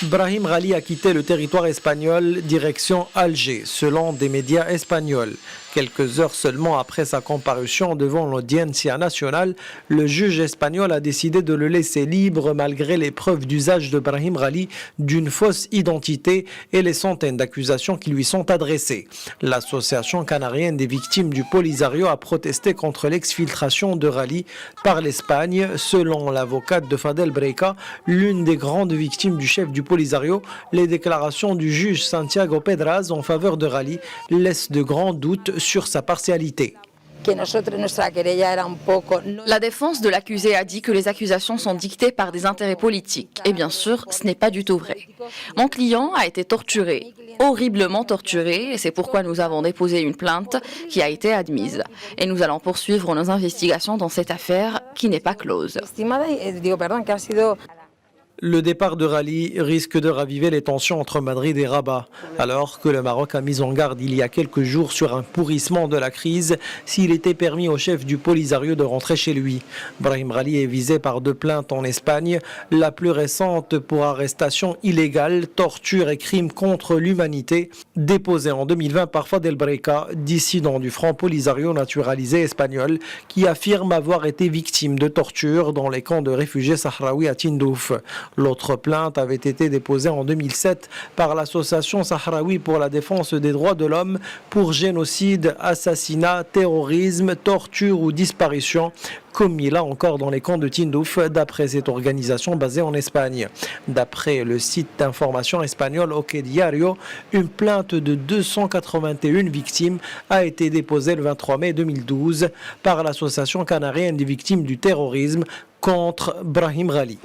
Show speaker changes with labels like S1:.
S1: Brahim Ghali a quitté le territoire espagnol direction Alger, selon des médias espagnols. Quelques heures seulement après sa comparution devant l'Audiencia nationale, le juge espagnol a décidé de le laisser libre malgré les preuves d'usage de Brahim Ghali d'une fausse identité et les centaines d'accusations qui lui sont adressées. L'association canarienne des victimes du Polisario a protesté contre l'exfiltration de Ghali par l'Espagne. Selon l'avocate de Fadel Breika, l'une des grandes victimes du chef du Polisario, les déclarations du juge Santiago Pedraz en faveur de Ghali laissent de grands doutes sur sa partialité.
S2: La défense de l'accusé a dit que les accusations sont dictées par des intérêts politiques. Et bien sûr, ce n'est pas du tout vrai. Mon client a été torturé, horriblement torturé, et c'est pourquoi nous avons déposé une plainte qui a été admise. Et nous allons poursuivre nos investigations dans cette affaire qui n'est pas close.
S1: Le départ de Ghali risque de raviver les tensions entre Madrid et Rabat, alors que le Maroc a mis en garde il y a quelques jours sur un pourrissement de la crise s'il était permis au chef du Polisario de rentrer chez lui. Brahim Ghali est visé par 2 plaintes en Espagne, la plus récente pour arrestation illégale, torture et crimes contre l'humanité, déposée en 2020 par Fadel Breika, dissident du Front Polisario naturalisé espagnol, qui affirme avoir été victime de torture dans les camps de réfugiés sahraouis à Tindouf. L'autre plainte avait été déposée en 2007 par l'association sahraoui pour la défense des droits de l'homme pour génocide, assassinat, terrorisme, torture ou disparition, commis là encore dans les camps de Tindouf, d'après cette organisation basée en Espagne. D'après le site d'information espagnol OK Diario, une plainte de 281 victimes a été déposée le 23 mai 2012 par l'association canarienne des victimes du terrorisme contre Brahim Ghali.